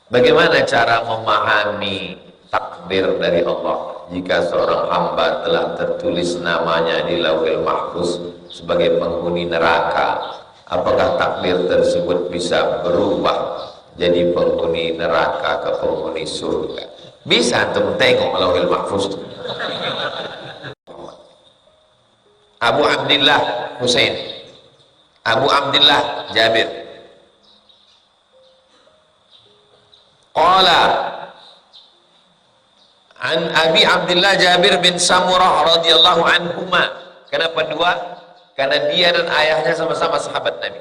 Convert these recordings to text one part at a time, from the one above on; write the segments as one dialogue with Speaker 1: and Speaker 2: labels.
Speaker 1: Bagaimana cara memahami takdir dari Allah jika seorang hamba telah tertulis namanya di Lauhul Mahfuz sebagai penghuni neraka? Apakah takdir tersebut bisa berubah jadi penghuni neraka ke penghuni surga? Bisa antum tengok Lauhul Mahfuz. Abu Abdillah Husain, Abu Abdillah Jabir. Qala an Abi Abdillah Jabir bin Samurah radhiyallahu anhuma. Kenapa dua? Karena dia dan ayahnya sama-sama sahabat Nabi.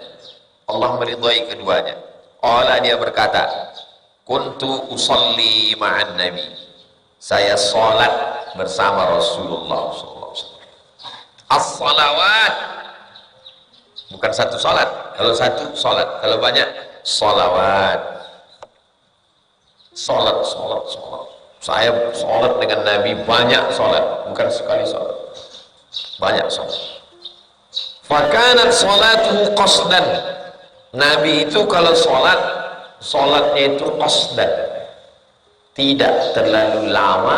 Speaker 1: Allah meridhai keduanya. Qala, dia berkata, kuntu usalli ma'an Nabi. Saya salat bersama Rasulullah sallallahu alaihi wasallam. As-salawat, bukan satu salat. Kalau satu salat, kalau banyak salawat. Salat. Saya salat dengan Nabi, banyak salat, bukan sekali salat, banyak salat. Fakanat salatuhu qasdan. Nabi itu kalau salat, salatnya itu qasdan, tidak terlalu lama,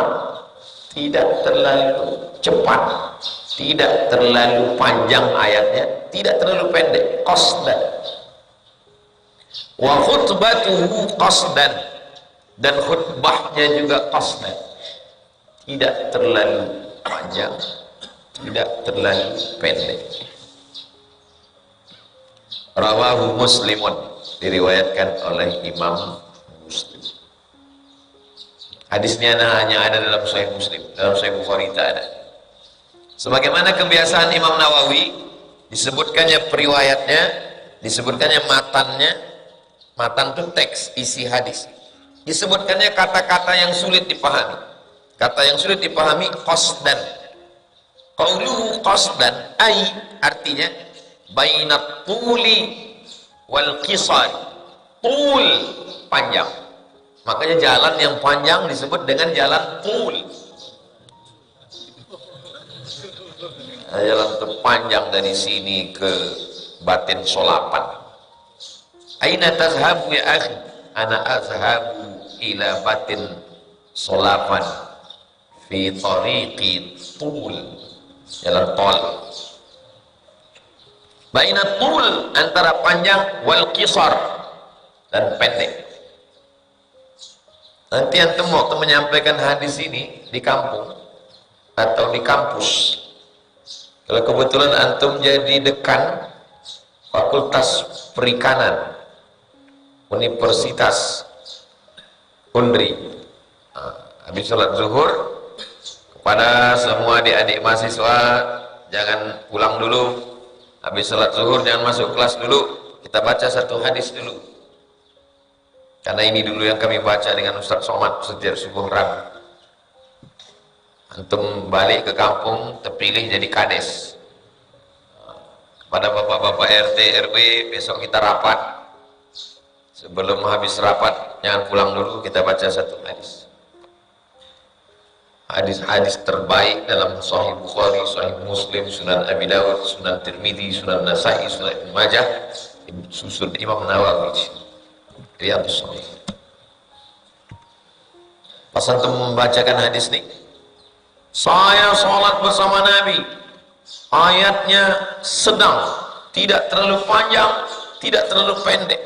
Speaker 1: tidak terlalu cepat, tidak terlalu panjang ayatnya, tidak terlalu pendek, qasdan. Wa khutbatuhu qasdan, dan khutbahnya juga qasdan, tidak terlalu panjang, tidak terlalu pendek. Rawahu Muslimun, diriwayatkan oleh Imam Muslim. Hadisnya hanya ada dalam Sahih Muslim, dalam Sahih Bukhari tak ada. Sebagaimana kebiasaan Imam Nawawi, disebutkannya periwayatnya, disebutkannya matannya. Matan itu teks, isi hadis. Disebutkannya kata-kata yang sulit dipahami. Kata yang sulit dipahami qasdan. Qauluhu qasdan ay, artinya bainat tuli wal qisar. Tul, panjang. Makanya jalan yang panjang disebut dengan jalan tul. Jalan terpanjang dari sini ke Batin Solapan. Aina tazhabu ya akhi? Ana azhabu ila Batin Solapan fi tariqi tul, jalan tol. Baina tul, antara panjang, wal qisar, dan pendek. Nanti antum waktu menyampaikan hadis ini di kampung atau di kampus, kalau kebetulan antum jadi dekan Fakultas Perikanan Universitas Undri, habis sholat zuhur, kepada semua adik-adik mahasiswa, jangan pulang dulu. Habis sholat zuhur jangan masuk kelas dulu, kita baca satu hadis dulu, karena ini dulu yang kami baca dengan Ustaz Somad setiap subuh Rabu. Antum balik ke kampung, terpilih jadi kades. Kepada bapak-bapak RT RW, besok kita rapat. Sebelum habis rapat, jangan pulang dulu, kita baca satu hadis. Hadis-hadis terbaik dalam Sahih Bukhari, Sahih Muslim, Sunan Abi Dawud, Sunan Tirmidzi, Sunan Nasai, Sunan Ibnu Majah, susun Imam Nawawi, Riyadhus Shalihin. Pas antum membacakan hadis ini, saya sholat bersama Nabi, ayatnya sedang, tidak terlalu panjang, tidak terlalu pendek.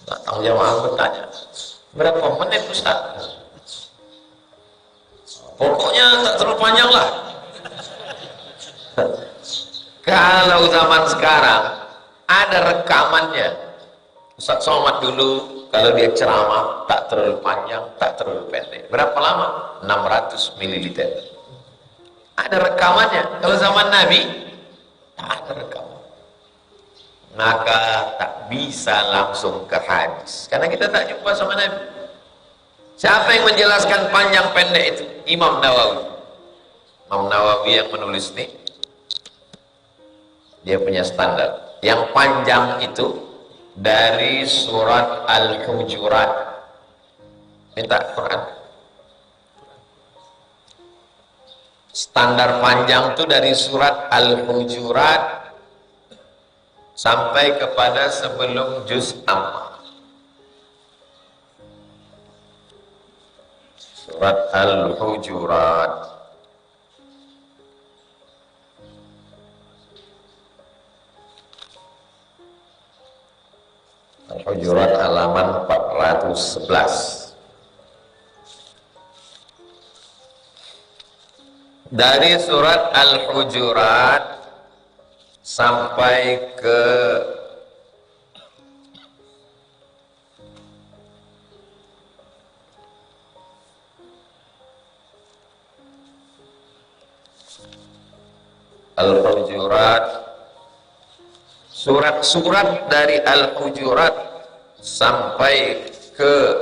Speaker 1: Datang jamaah bertanya, berapa menit Ustaz? Pokoknya tak terlalu panjang lah. Kalau zaman sekarang ada rekamannya, Ustaz Somad dulu kalau dia ceramah tak terlalu panjang, tak terlalu pendek. Berapa lama? 600 ml. Ada rekamannya. Kalau zaman Nabi tak ada rekaman, maka tak bisa langsung ke hadis, karena kita tak jumpa sama Nabi. Siapa yang menjelaskan panjang pendek itu? Imam Nawawi. Imam Nawawi yang menulis ini, dia punya standar. Yang panjang itu dari surat Al-Hujurat. Minta Quran. Standar panjang itu dari surat Al-Hujurat sampai kepada sebelum juz amma. Surat Al-Hujurat. Al-Hujurat halaman 411. Dari surat Al-Hujurat sampai ke Al-Hujurat, surat-surat dari Al-Hujurat sampai ke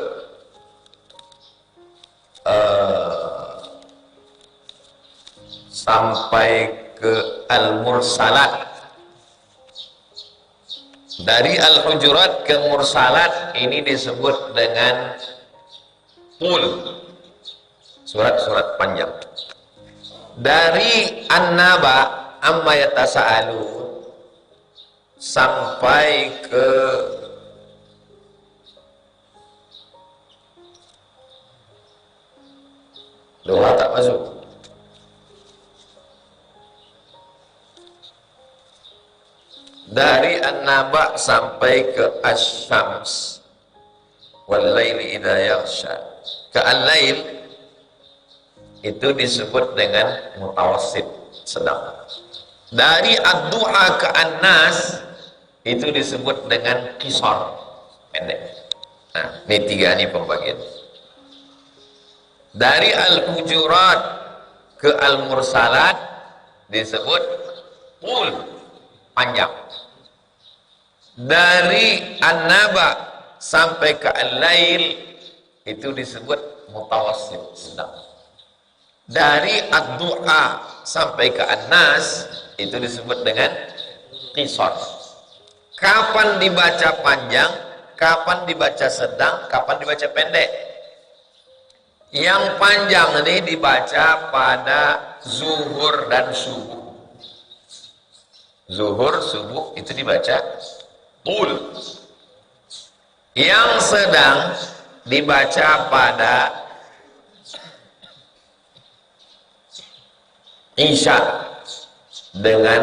Speaker 1: Al-Mursalat. Dari Al-Hujurat ke Mursalat ini disebut dengan Qul, surat-surat panjang. Dari An-Naba amma yatasa'alu sampai ke doa tak masuk. Dari An-Naba sampai ke Asy-Syams wal laili idza yaghsha, ke Al-Lail itu disebut dengan mutawassit, sedang. Dari Ad-Duha ke An-Nas itu disebut dengan qisar, pendek. Nah, ini tiga ini pembagian. Dari Al-Hujurat ke Al-Mursalat disebut Qul, panjang. Dari An-Naba sampai ke Al-Lail itu disebut mutawassit, sedang. Dari Ad-Duha sampai ke An-Nas itu disebut dengan qisar. Kapan dibaca panjang, kapan dibaca sedang, kapan dibaca pendek? Yang panjang ini dibaca pada zuhur dan subuh. Zuhur, subuh itu dibaca Qul. Yang sedang dibaca pada Isya dengan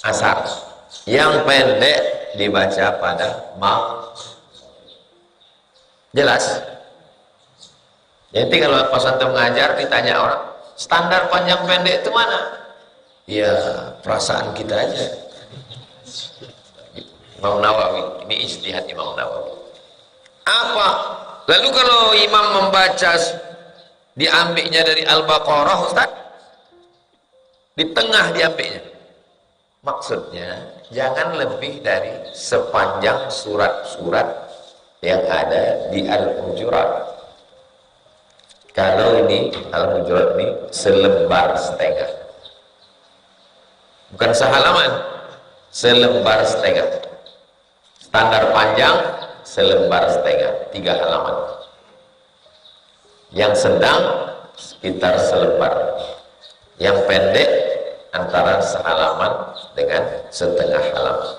Speaker 1: Asar. Yang pendek dibaca pada Jelas? Jadi kalau pas antum mengajar ditanya orang, standar panjang pendek itu mana? Ya perasaan kita aja. Imam Nawawi, ini ijtihad Imam Nawawi. Apa? Lalu kalau imam membaca diambilnya dari Al-Baqarah, Ustaz, di tengah diambilnya. Maksudnya jangan lebih dari sepanjang surat-surat yang ada di Al-Hujurat. Kalau ini Al-Hujurat ini selembar setengah, bukan sehalaman, selembar setengah. Standar panjang selembar setengah, 3 halaman. Yang sedang sekitar selembar. Yang pendek antara sehalaman dengan setengah halaman.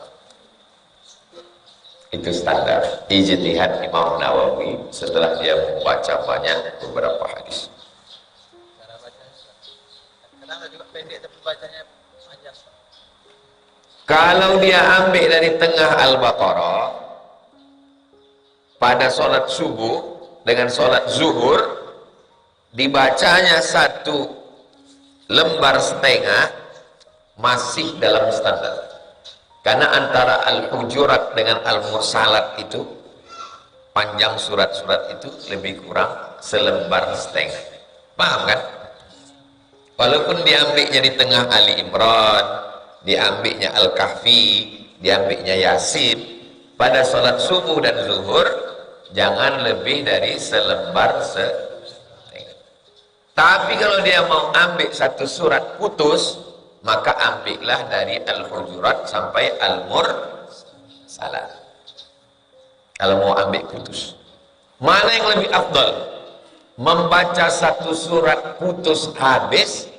Speaker 1: Itu standar ijtihad Imam Nawawi setelah dia membaca banyak beberapa hadis.
Speaker 2: Cara bacanya, kenapa juga pendek tapi bacanya panjang?
Speaker 1: Kalau dia ambil dari tengah Al-Baqarah pada sholat subuh dengan sholat zuhur, dibacanya 1 lembar setengah, masih dalam standar. Karena antara Al-Hujurat dengan Al-Mursalat itu panjang surat-surat itu lebih kurang selembar setengah. Paham kan? Walaupun diambilnya di tengah Ali Imran, diambilnya Al-Kahfi, diambilnya Yasin, pada sholat subuh dan zuhur jangan lebih dari selembar setengah. Tapi kalau dia mau ambil 1 surat putus, maka ambillah dari Al-Hujurat sampai Al-Mursalat. Kalau mau ambil putus, mana yang lebih afdal? Membaca 1 surat putus habis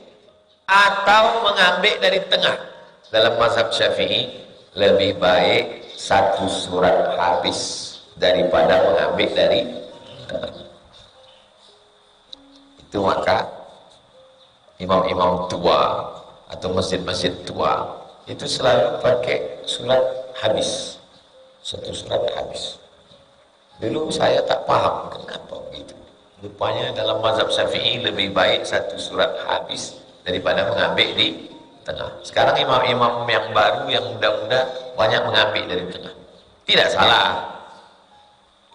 Speaker 1: atau mengambil dari tengah. Dalam mazhab Syafi'i lebih baik satu surat habis daripada mengambil dari tengah. Itu maka imam-imam tua atau masjid-masjid tua itu selalu pakai surat habis, satu surat habis. Dulu saya tak paham kenapa begitu. Rupanya dalam mazhab Syafi'i lebih baik satu surat habis daripada mengambil di tengah. Sekarang imam-imam yang baru, yang muda-muda banyak mengambil dari tengah. Tidak salah,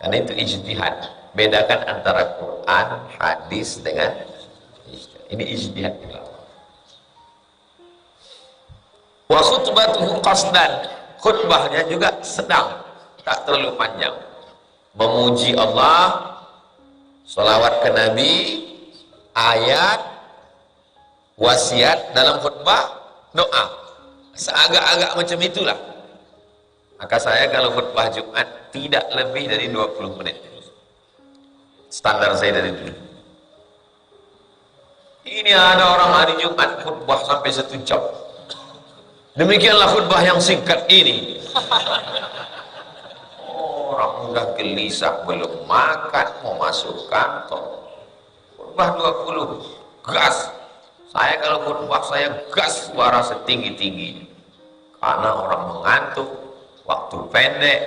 Speaker 1: karena itu ijtihad. Bedakan antara Quran, hadis dengan ijtihad. Ini ijtihad. Wa khutbatuhu qasdan, khutbahnya juga sedang, tak terlalu panjang. Memuji Allah, sholawat ke Nabi, ayat, wasiat dalam khutbah, doa. Seagak-agak macam itulah. Maka saya kalau khutbah Jumat tidak lebih dari 20 menit. Standar saya dari dulu. Ini ada orang hari Jumat khutbah sampai 1 jam. Demikianlah khutbah yang singkat ini. Orang udah gelisah, belum makan, mau masuk kantor. Khutbah 20, gas. Saya kalau khutbah saya gas suara setinggi-tinggi. Karena orang mengantuk, waktu pendek.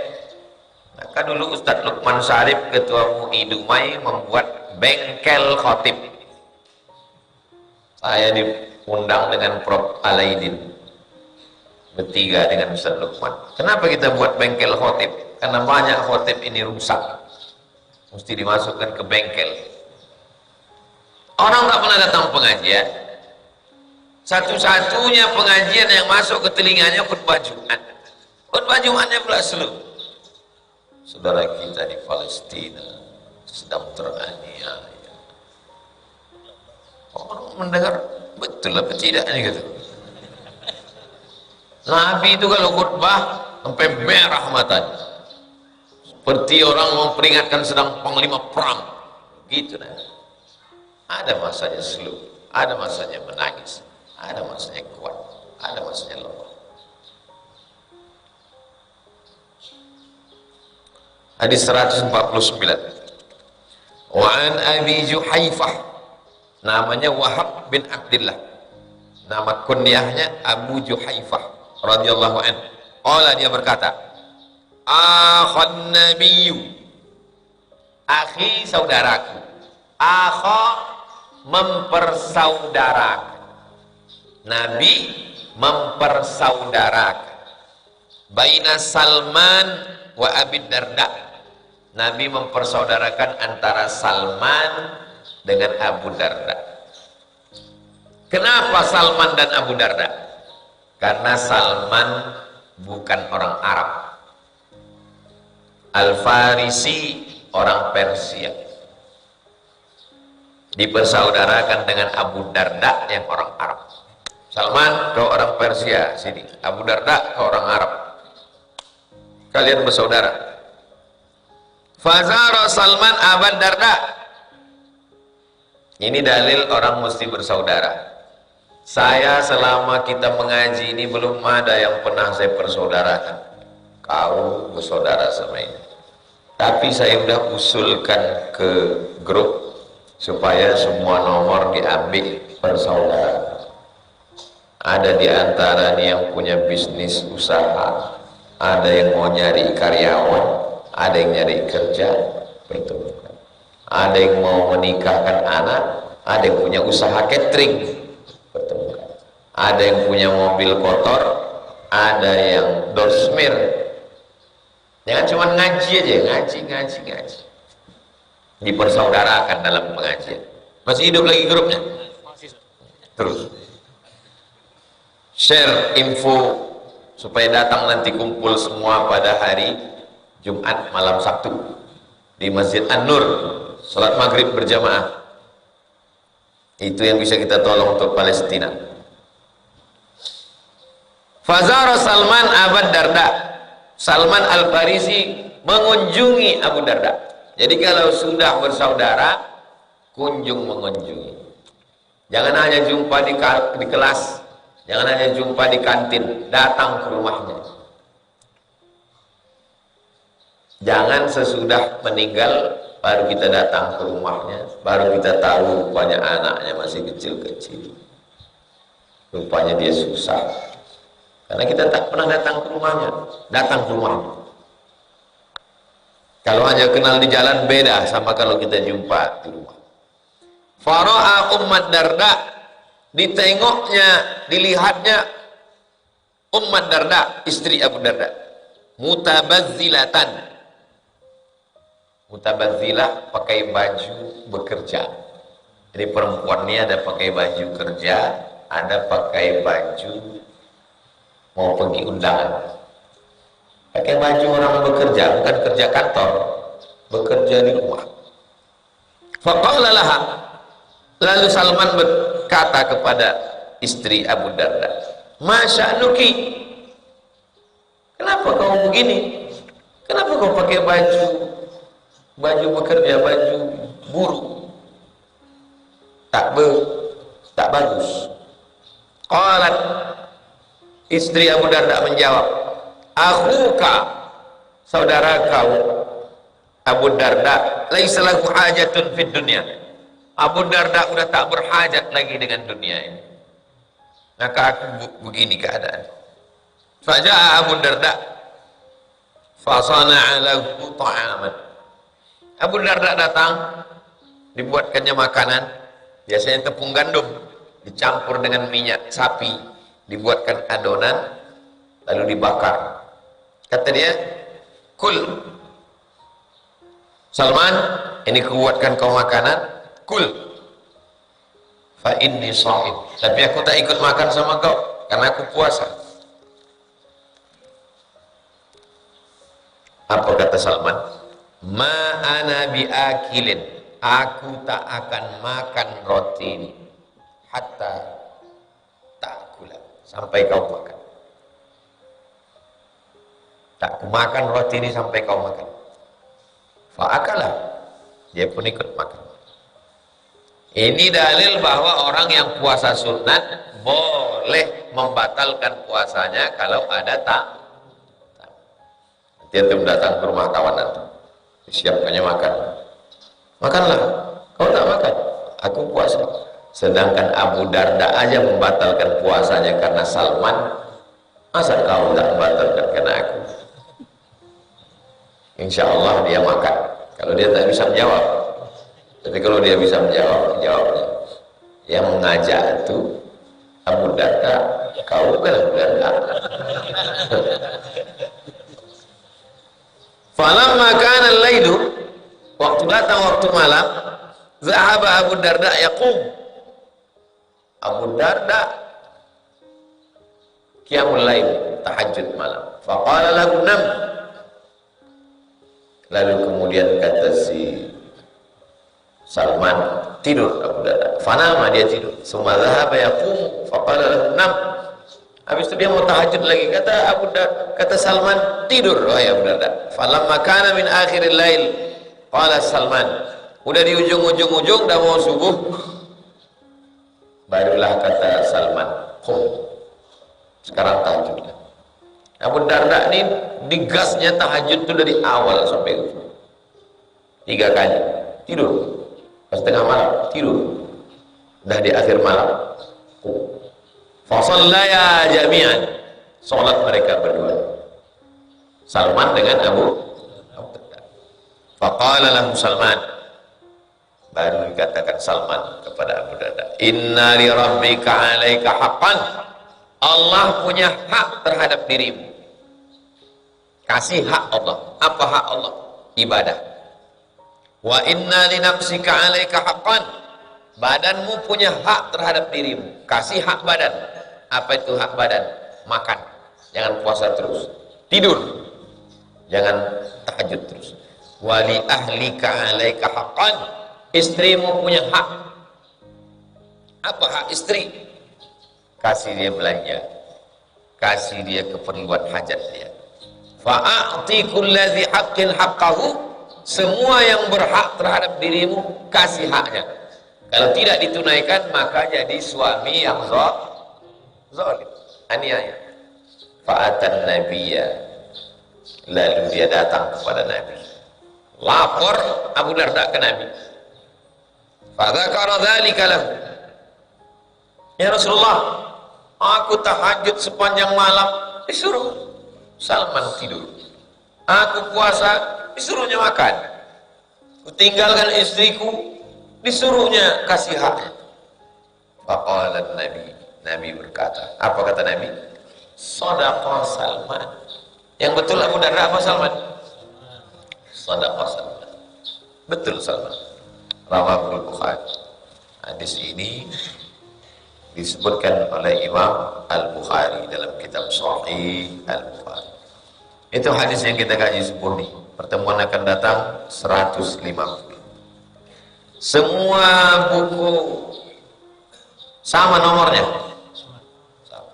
Speaker 1: Maka dulu Ustadz Lukman Syarif, Ketua MUI Dumai, membuat bengkel khotib. Saya diundang dengan Prof. Alaidin. Bertiga dengan Ustaz Lukman. Kenapa kita buat bengkel khotib? Karena banyak khotib ini rusak, mesti dimasukkan ke bengkel. Orang tak pernah datang pengajian, satu-satunya pengajian yang masuk ke telinganya khutbah Jumat. Khutbah Jumatnya pula slow. Saudara kita di Palestina sedang teraniaya. Orang mendengar betul apa tidak ini gitu. Nabi itu kalau khutbah sampai merah matanya, seperti orang memperingatkan sedang panglima perang gitu. Nah, ada masanya slow, ada masanya menangis, ada masanya kuat, ada masanya lemah. Hadis 149. Wa an Abi Juhaifah, namanya Wahab bin Abdullah, nama kunyahnya Abu Juhaifah radhiyallahu anhu. Allah, dia berkata, akhan nabiyyu, akhi saudaraku. Akha mempersaudarakan, Nabi mempersaudarakan. Baina Salman wa Abi Darda, Nabi mempersaudarakan antara Salman dengan Abu Darda. Kenapa Salman dan Abu Darda? Karena Salman bukan orang Arab, Al-Farisi orang Persia, dipersaudarakan dengan Abu Darda yang orang Arab. Salman kau orang Persia sini, Abu Darda kau orang Arab, kalian bersaudara. Fazara Salman Abu Darda, ini dalil orang mesti bersaudara. Saya selama kita mengaji ini belum ada yang pernah saya persaudarakan. Kau bersaudara sama ini. Tapi saya sudah usulkan ke grup supaya semua nomor diambil persaudara. Ada di antara nih yang punya bisnis usaha, ada yang mau nyari karyawan, ada yang nyari kerja, pertemukan. Ada yang mau menikahkan anak, ada yang punya usaha catering, pertemukan. Ada yang punya mobil kotor, ada yang dorsmir. Jangan cuma ngaji aja, ngaji. Dipersaudarakan dalam pengajian. Masih hidup lagi grupnya? Terus share info supaya datang nanti kumpul semua pada hari Jumat malam Sabtu di Masjid An-Nur, salat maghrib berjamaah. Itu yang bisa kita tolong untuk Palestina. Fazara Salman Abu Darda, Salman Al-Farisi mengunjungi Abu Darda. Jadi kalau sudah bersaudara, kunjung mengunjungi. Jangan hanya jumpa di kelas, jangan hanya jumpa di kantin, datang ke rumahnya. Jangan sesudah meninggal baru kita datang ke rumahnya, baru kita tahu rupanya anaknya masih kecil-kecil, rupanya dia susah, karena kita tak pernah datang ke rumahnya. Datang ke rumahnya. Kalau hanya kenal di jalan beda sama kalau kita jumpa di rumah. Fara'a Ummat Darda, ditengoknya, dilihatnya Ummat Darda, istri Abu Darda, mutabazzilatan. Mutabazzilah, pakai baju bekerja. Jadi perempuan ini ada pakai baju kerja, ada pakai baju mau pergi undangan. Pakai baju orang bekerja, bukan kerja kantor, bekerja di rumah. Faqala laha, lalu Salman berkata kepada istri Abu Darda, "Masya'nuki? Kenapa kau begini? Kenapa kau pakai baju bekerja, baju buruh? Tak bagus." Qalat, istri Abu Darda menjawab, "Akhuka, saudara kau Abu Darda, laisa lahu hajatun fid dunya." Abu Darda udah tak berhajat lagi dengan dunia ini. Maka aku begini keadaan. Faja'a Abu Darda fasana'a lahu ta'aman. Abu Darda datang, dibuatkannya makanan, biasanya tepung gandum, dicampur dengan minyak sapi, dibuatkan adonan, lalu dibakar. Kata dia, "Kul, Salman, ini kubuatkan kau makanan, kul. Fa inni sha'im." Tapi aku tak ikut makan sama kau, karena aku puasa. Apa kata Salman? "Ma ana biakilin, aku tak akan makan roti ini hatta ta'kula, sampai kau makan. Tak aku makan roti ini sampai kau makan." Fa'akalah, dia pun ikut makan. Ini dalil bahwa orang yang puasa sunat boleh membatalkan puasanya kalau ada tak. Nanti antum datang ke rumah kawan antum, disiapkannya makan, makanlah. Kau tak makan, aku puasa. Sedangkan Abu Darda aja membatalkan puasanya karena Salman, masa kau tak membatalkan karena aku? Insya Allah dia makan, kalau dia tak bisa menjawab. Tapi kalau dia bisa menjawab, jawabnya. Yang mengajak itu Abu Darda, kau bukan Abu Darda. Falamma kana al-lailu, waktu datang waktu malam, zahaba Abu Darda yaqum. Abu Darda qiyamul lail, tahajud malam. Faqala lahu nam. Lalu kemudian kata si Salman, tidur Abu Darda. Fanama, dia tidur. Summa zahaba yaqum faqala lahu nam. Habis itu dia mau tahajud lagi, kata Salman, tidur wahai Abu Darda. Falamma kana min akhiril lail, qala Salman, udah di ujung-ujung dah mau subuh, barulah kata Salman, qum, sekarang tahajudlah. Abu Darda ini digasnya tahajud itu dari awal sampai ujung. 3 kali tidur, pas tengah malam tidur, dah di akhir malam qum. Fasallaya jami'an, salat mereka berdua, Salman dengan Abu Darda. Faqala lahu Salman, baru dikatakan Salman kepada Abu Darda, inna li rabbika 'alaika haqqan, Allah punya hak terhadap dirimu. Kasih hak Allah. Apa hak Allah? Ibadah. Wa inna li nafsika 'alaika haqqan, badanmu punya hak terhadap dirimu. Kasih hak badan. Apa itu hak badan? Makan, jangan puasa terus. Tidur, jangan tahajud terus. Wa li ahlika 'alaika haqqan, istrimu punya hak. Apa hak istri? Kasih dia belanja, kasih dia keperluan hajat dia. Fa'ati kulladzi haqqin haqqahu, semua yang berhak terhadap dirimu kasih haknya. Kalau tidak ditunaikan maka jadi suami yang zalim, aniaya. Fa'atan nabiyya, lalu dia datang kepada Nabi. Lapor Abu Darda ke Nabi. Fadzakara dzalika lahu. Ya Rasulullah, aku tahajud sepanjang malam, disuruh Salman tidur. Aku puasa, disuruhnya makan. Ku tinggalkan istriku, disuruhnya kasih hak. Faqala Nabi, Nabi berkata, apa kata Nabi? Shadaqa Salman. Yang betul Abu Darda apa Salman? Shadaqa Salman. Betul Salman. Rawahul Bukhari. Hadis ini disebutkan oleh Imam Al-Bukhari dalam kitab Sahih Al-Bukhari. Itu hadis yang kita kaji sebelum ini. Pertemuan akan datang 150. Semua buku sama nomornya. Sama.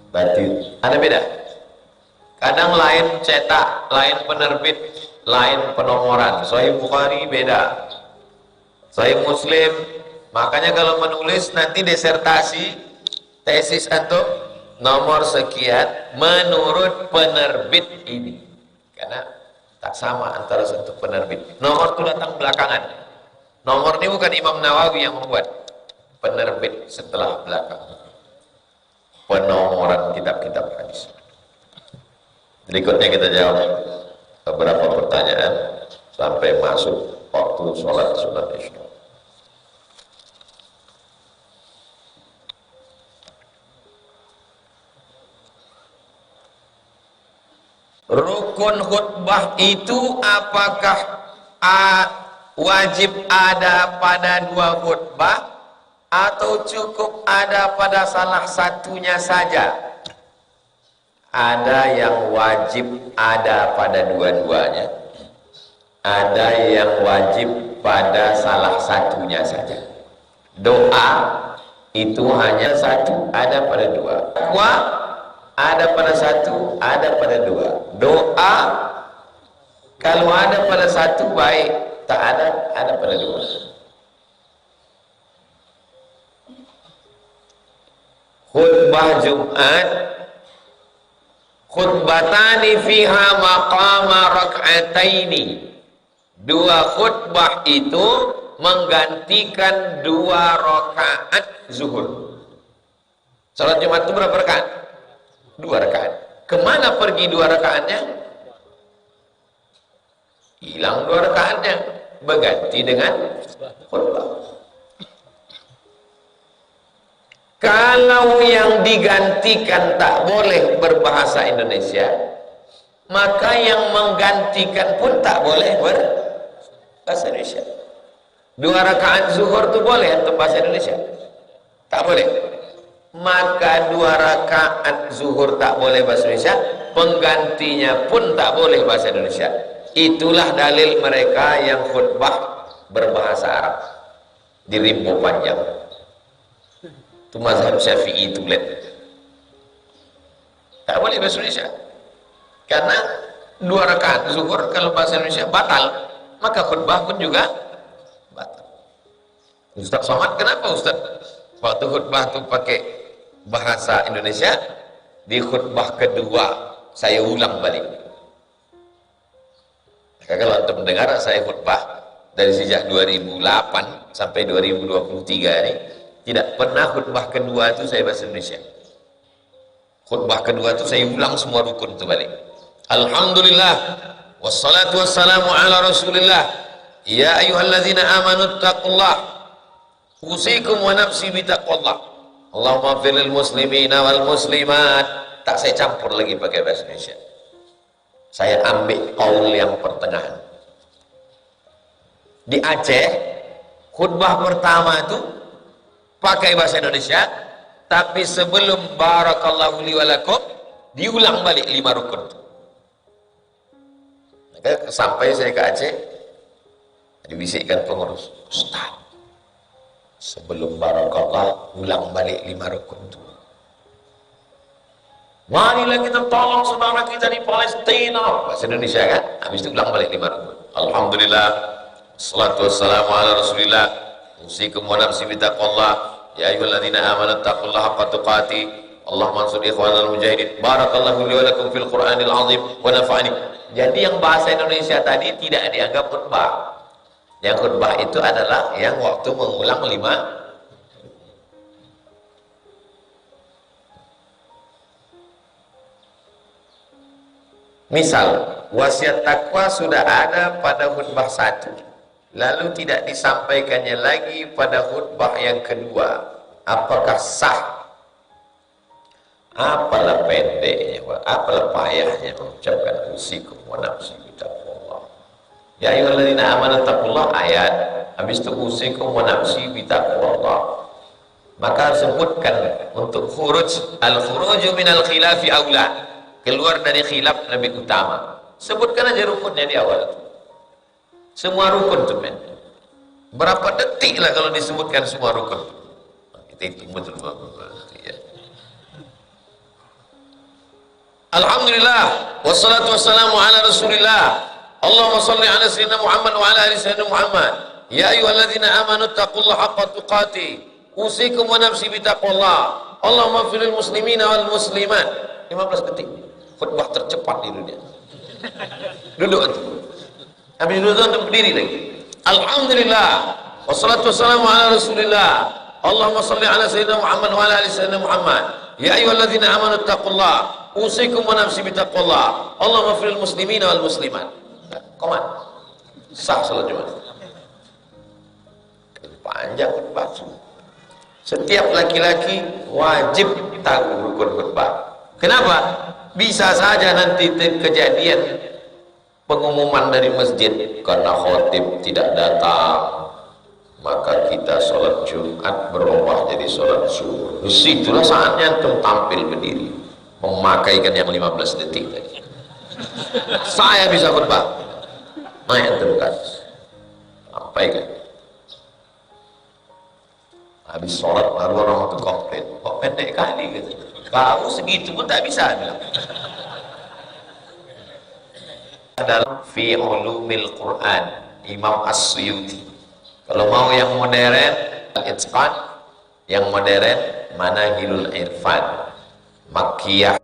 Speaker 1: Berarti ada beda. Kadang lain cetak, lain penerbit, lain penomoran. Sahih Bukhari beda. Sahih Muslim. Makanya kalau menulis nanti disertasi, tesis atau nomor sekian menurut penerbit ini. Karena tak sama antara satu penerbit. Nomor itu datang belakangan. Nomor ini bukan Imam Nawawi yang membuat, penerbit setelah belakang. Penomoran kitab-kitab hadis. Berikutnya kita jawab beberapa pertanyaan sampai masuk waktu sholat sunat isya. Rukun khutbah itu apakah wajib ada pada dua khutbah atau cukup ada pada salah satunya saja? Ada yang wajib ada pada dua-duanya, ada yang wajib pada salah satunya saja. Doa itu hanya satu, ada pada dua. Takwa ada pada satu, ada pada dua. Doa kalau ada pada satu baik, tak ada, ada pada dua. Khutbah Jumat, khutbatani fiha maqama rak'ataini. Dua khutbah itu menggantikan 2 rakaat zuhur. Salat Jumat itu berapa rakaat? 2 rakaat. Kemana pergi 2 rakaatnya? Hilang 2 rakaatnya, berganti dengan khutbah. Kalau yang digantikan tak boleh berbahasa Indonesia, maka yang menggantikan pun tak boleh berbahasa Indonesia. 2 rakaat zuhur itu boleh untuk bahasa Indonesia? Tak boleh. Maka 2 rakaat zuhur tak boleh bahasa Indonesia, penggantinya pun tak boleh bahasa Indonesia. Itulah dalil mereka yang khutbah berbahasa Arab di rimbo panjang. Itu mazhab Syafi'i itu lihat. Tak boleh bahasa Indonesia. Karena 2 rakaat zuhur kalau bahasa Indonesia batal, maka khutbah pun juga batal. Ustaz Somad, kenapa Ustaz waktu khutbah itu pakai bahasa Indonesia, di khutbah kedua saya ulang balik? Maka kalau untuk mendengar saya khutbah dari sejak 2008 sampai 2023 ini, tidak pernah khutbah kedua itu saya bahasa Indonesia. Khutbah kedua itu saya ulang semua rukun itu balik. Alhamdulillah wassalatu wassalamu ala Rasulillah. Ya ayyuhalladzina amanu taqullah usikum wa nafsi bitaqwallah. Allahumma fir lil muslimina wal muslimat. Tak saya campur lagi pakai bahasa Indonesia. Saya ambil qaul yang pertengahan. Di Aceh khutbah pertama itu pakai bahasa Indonesia, tapi sebelum barakallahu li walakum diulang balik 5 rukun. Maka sampai saya ke Aceh, dibisikkan pengurus, Ustaz, sebelum barakallah ulang balik 5 rukun itu. Marilah kita tolong saudara kita di Palestina, bahasa Indonesia kan. Habis itu ulang balik 5 rukun. Alhamdulillah, salatu wassalamu ala Rasulillah. usikum wa nafsi bitaqwallah ya ayyuhalladzina amanu taqullaha haqqa tuqatih Allahumma ansur ikhwanal mujahidin barakallahu li wa lakum fil Qur'anil azim wa nafa'ani. Jadi yang bahasa Indonesia tadi tidak dianggap khutbah. Yang khutbah itu adalah yang waktu mengulang 5. Misal wasiat takwa sudah ada pada khutbah 1, lalu tidak disampaikannya lagi pada khutbah yang kedua, apakah sah? Apalah pendeknya, apalah payahnya mengucapkan usikum wa nafsi bitaqwallah ya ayyuhalladzina amanu taqullaha ayat, habis itu usikum wa nafsi bitaqwallah. Maka sebutkan untuk al-khuruju minal khilafi aula, keluar dari khilaf lebih utama. Sebutkan aja rukunnya di awal. Semua rukun tuh men. Berapa detik lah kalau disebutkan semua rukun. Kita hitung betul ya. Alhamdulillah wassalatu wassalamu ala rasulillah. Allahumma salli ala sayyidina Muhammad wa ala ali sayyidina Muhammad. Ya ayyuhalladzina amanu taqullaha haqqa tuqatih. Usikum wa nafsi bitaqwallah. Allahumma firil muslimina wal muslimat. 15 detik. Khutbah tercepat di dunia. Duduk itu. Habis duduk itu berdiri lagi. Alhamdulillah wassalatu wassalamu ala rasulillah. Allahumma salli ala sayyidina Muhammad wa ala ali sayyidina Muhammad. Ya ayyuhalladzina amanu taqullaha usikum wa nafsi bitaqwallah. Allahumma firil muslimina wal muslimat. Koman. Sah salat Jumat. Panjang khutbah. Setiap laki-laki wajib tahu rukun khutbah. Kenapa? Bisa saja nanti kejadian pengumuman dari masjid karena khotib tidak datang, maka kita sholat Jumat berubah jadi sholat zuhur. Disitulah saatnya antum tampil berdiri, memakaikan yang 15 detik tadi. Saya bisa khutbah. Naik antum kan, sampaikan. Habis sholat baru orang itu komplain, kok pendek kali gitu. Kau segitu pun tak bisa bilang. Dalam fi ulumil Quran Imam As-Suyuti. Kalau mau yang modern al-Itqan, yang modern Manahilul Irfan Makkiyah.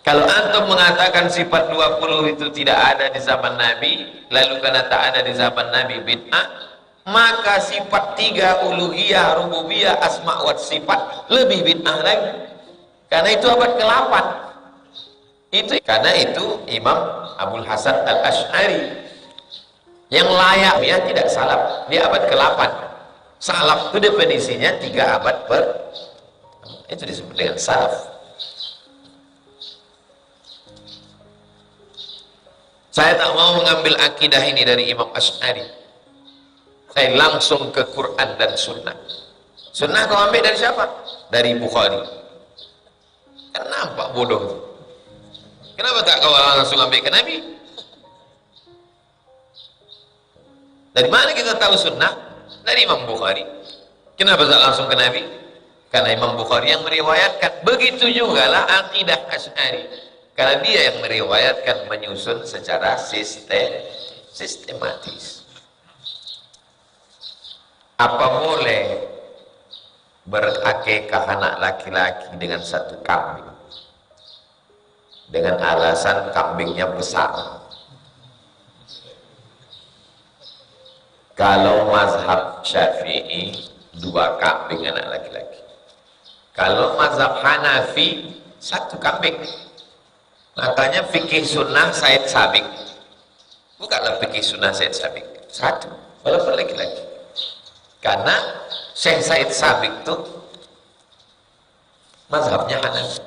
Speaker 1: Kalau antum mengatakan sifat 20 itu tidak ada di zaman Nabi, lalu karena tak ada di zaman Nabi bid'ah, maka sifat 3 uluhiyah, rububiyah, asma' wa sifat lebih bid'ah lagi. Karena itu abad ke-8. Itu karena itu Imam Abul Hasan Al-Asy'ari yang layak ya tidak salaf, dia abad ke-8. Salaf itu definisinya 3 abad per, itu disebut dengan salaf. Saya tak mau mengambil akidah ini dari Imam Asy'ari. Saya langsung ke Quran dan Sunnah. Sunnah kau ambil dari siapa? Dari Bukhari. Kan nampak bodoh itu. Kenapa tak kau langsung ambil ke Nabi? Dari mana kita tahu Sunnah? Dari Imam Bukhari. Kenapa tak langsung ke Nabi? Karena Imam Bukhari yang meriwayatkan. Begitu juga lah akidah Asy'ari. Karena dia yang meriwayatkan, menyusun secara sistematis. Apa boleh berakikah anak laki-laki dengan 1 kambing dengan alasan kambingnya besar? Kalau mazhab Syafi'i 2 kambing anak laki-laki. Kalau mazhab Hanafi 1 kambing. Makanya fikih sunnah Said Sabiq, bukanlah fikih sunnah Said Sabiq 1, walaupun laki-laki. Karena Syekh Said Sabiq itu mazhabnya Hanafi.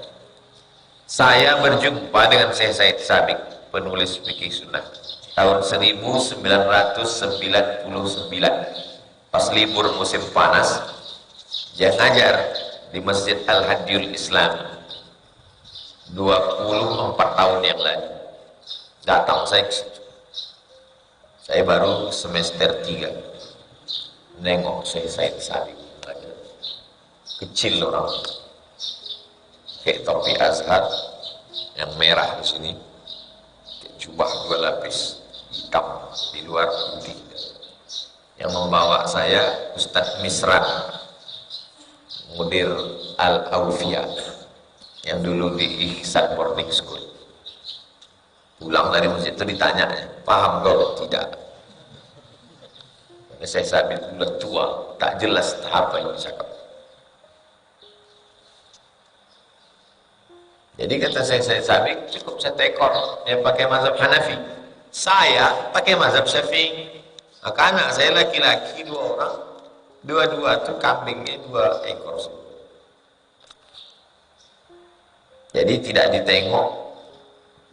Speaker 1: Saya berjumpa dengan Syekh Said Sabiq, penulis fikih sunnah, tahun 1999 pas libur musim panas. Dia ngajar di Masjid Al-Hadiyul Islam 24 tahun yang lalu. Datang saya ke situ. Saya baru semester 3. Nengok saya Sabiq. Kecil orang. Kayak topi Azhar yang merah di sini. Kayak jubah 2 lapis. hitam di luar putih. Yang membawa saya Ustadz Misran, mudir Al-Aufiyah, yang dulu di Ihsan Boarding School. Pulang dari masjid itu ditanya, paham kau? Tidak. Saya sambil udah tua, tak jelas apa yang dicakap. Jadi kata saya Sabik, cukup satu ekor yang pakai mazhab Hanafi. Saya pakai mazhab Syafi'i. Maka anak saya laki-laki 2 orang, dua-dua tuh kambingnya 2 ekor. Jadi tidak ditengok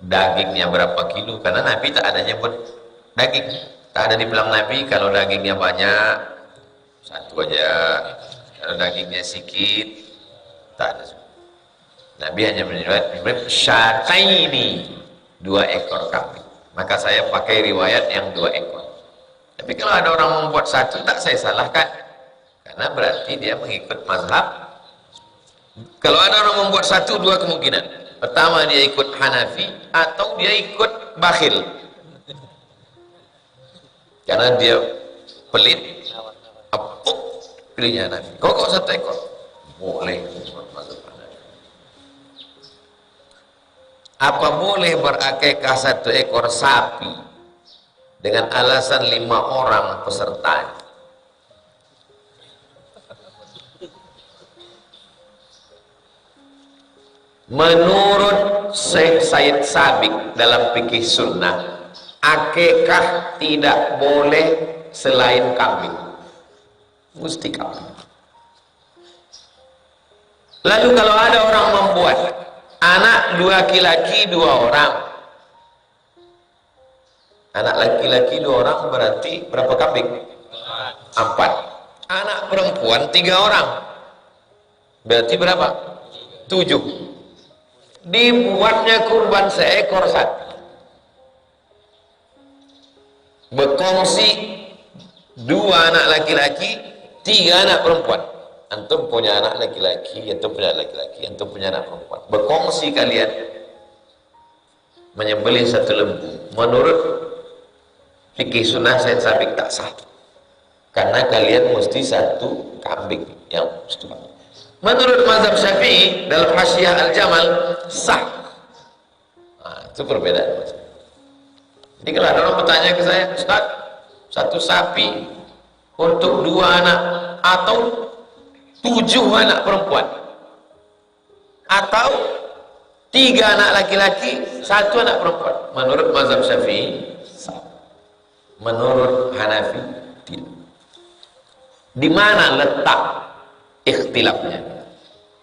Speaker 1: dagingnya berapa kilo, karena Nabi tak ada nyebut daging. Tak ada dibilang Nabi kalau dagingnya banyak 1 aja, kalau dagingnya sedikit tak ada. Nabi hanya menyebut syataini, 2 ekor kambing. Maka saya pakai riwayat yang 2 ekor. Tapi kalau ada orang membuat 1, tak saya salahkan, karena berarti dia mengikut mazhab. Kalau ada orang membuat 1, 2 kemungkinan. Pertama, dia ikut Hanafi atau dia ikut bakhil, karena dia pelit, apuk, pilihnya Hanafi. Kok 1 ekor? Boleh. Apa boleh berakikah 1 ekor sapi dengan alasan 5 orang pesertanya? Menurut Syekh Said Sabik dalam fikih sunnah, akikah tidak boleh selain kambing, mesti kambing. Lalu kalau ada orang membuat anak 2 laki-laki 2 orang, anak laki-laki 2 orang berarti berapa kambing? 4. Anak perempuan 3 orang berarti berapa? 7. Dibuatnya kurban seekor sapi, berkongsi 2 anak laki-laki 3 anak perempuan. Antum punya anak laki-laki, antum punya anak laki-laki, antum punya anak perempuan, berkongsi kalian menyembelih 1 lembu. Menurut fikih sunnah Said Sabik tak sah, karena kalian mesti 1 kambing yang mesti. Menurut mazhab Syafi'i dalam Hasyiah Al-Jamal sah. Nah, itu perbedaan. Jadi kalau ada orang bertanya ke saya, Ustaz, 1 sapi untuk 2 anak atau 7 anak perempuan, atau 3 anak laki-laki 1 anak perempuan, menurut mazhab Syafi'i sah. Menurut Hanafi tidak. Di mana letak ikhtilafnya?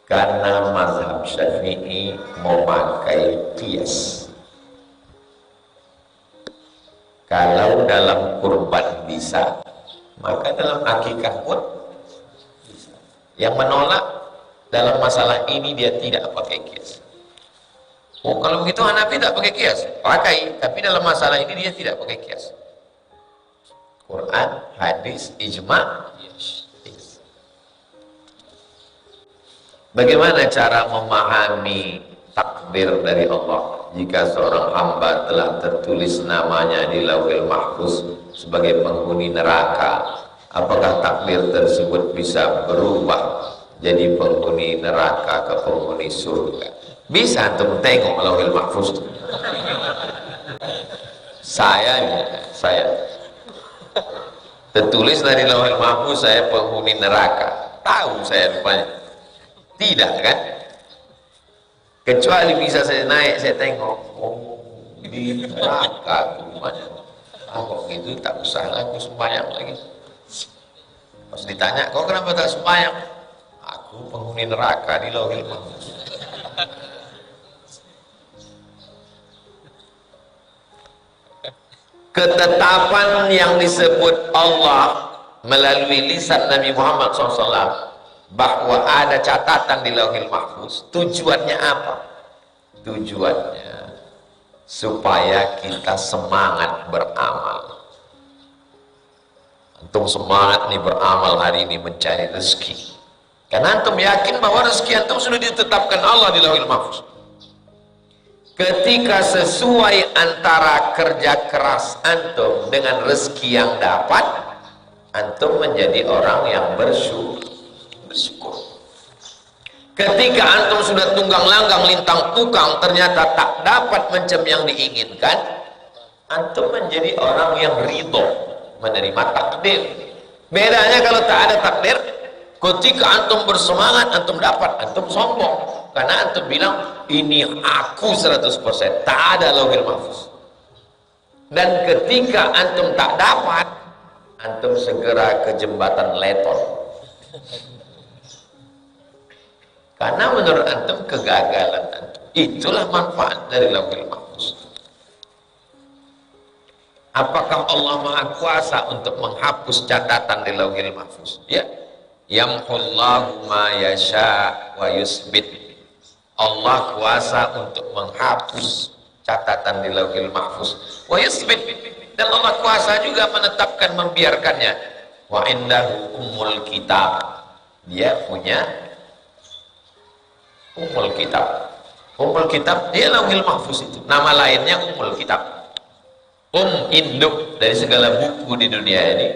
Speaker 1: Karena mazhab Syafi'i memakai qiyas. Kalau dalam kurban bisa, maka dalam akikah pun bisa. Yang menolak dalam masalah ini dia tidak pakai qiyas. Oh, kalau begitu Hanafi tak pakai qiyas, pakai, tapi dalam masalah ini dia tidak pakai qiyas. Quran, hadis, ijma'. Bagaimana cara memahami takdir dari Allah jika seorang hamba telah tertulis namanya di Lauhil Mahfuz sebagai penghuni neraka? Apakah takdir tersebut bisa berubah jadi penghuni neraka ke penghuni surga? Bisa antum tengok Lauhil Mahfuz. Saya tertulis dari Lauhil Mahfuz saya penghuni neraka. Tahu saya rupanya. Tidak kan? Kecuali bisa saya naik, saya tengok, oh di neraka rumahnya. Kok gitu tak usah aku sembahyang lagi. Pas ditanya, kau kenapa tak sembahyang? Aku penghuni neraka di Lauhil Mahfuz. Ketetapan yang disebut Allah melalui lisan Nabi Muhammad SAW bahwa ada catatan di Lauhil Mahfuz, tujuannya apa? Tujuannya supaya kita semangat beramal. Antum semangat nih beramal hari ini mencari rezeki, karena antum yakin bahwa rezeki antum sudah ditetapkan Allah di Lauhil Mahfuz. ketika sesuai antara kerja keras antum dengan rezeki yang dapat, antum menjadi orang yang bersyukur. Ketika antum sudah tunggang langgang lintang tukang ternyata tak dapat macam yang diinginkan, antum menjadi orang yang ridho menerima takdir. Bedanya kalau tak ada takdir, ketika antum bersemangat antum dapat, antum sombong karena antum bilang ini aku 100%, tak ada lauhil mahfuz. Dan ketika antum tak dapat, antum segera ke jembatan Leton, karena menurut antum kegagalan antum. Itulah manfaat dari lauhil mahfuz. Apakah Allah Maha Kuasa untuk menghapus catatan di lauhil mahfuz? Ya. Yamhullahu ma yasha wa yusbit. Allah kuasa untuk menghapus catatan di lauhil mahfuz. Wa yusbit. Dan Allah kuasa juga menetapkan, membiarkannya. Wa indahu ummul kitab. Dia punya ummul kitab. Ummul kitab dia lauhil mahfuz itu. Nama lainnya ummul kitab. Induk dari segala buku di dunia ini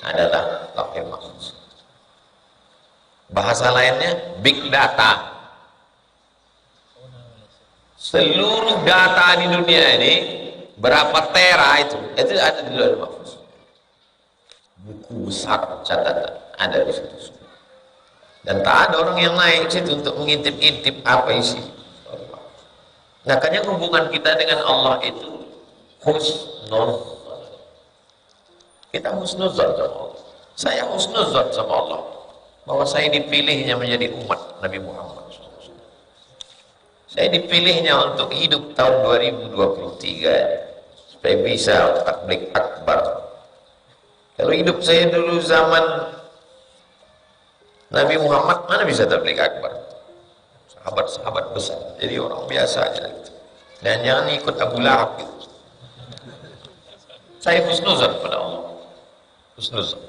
Speaker 1: adalah lauhil mahfuz. Bahasa lainnya big data. Seluruh data di dunia ini berapa tera itu ada di lauhil mahfuz. Buku besar catatan ada di situ. Dan tak ada orang yang naik situ untuk mengintip-intip apa isi. Makanya hubungan kita dengan Allah itu husnul. Kita husnuzon sama Allah. Saya husnuzon sama Allah bahwa saya dipilihnya menjadi umat Nabi Muhammad SAW. Saya dipilihnya untuk hidup tahun 2023 supaya bisa tabligh akbar. Kalau hidup saya dulu zaman Nabi Muhammad, mana bisa tabligh akbar? Sahabat-sahabat besar, jadi orang biasa aja gitu. Dan jangan ikut Abu Lahab gitu. Saya husnuzon pada Allah, husnuzon.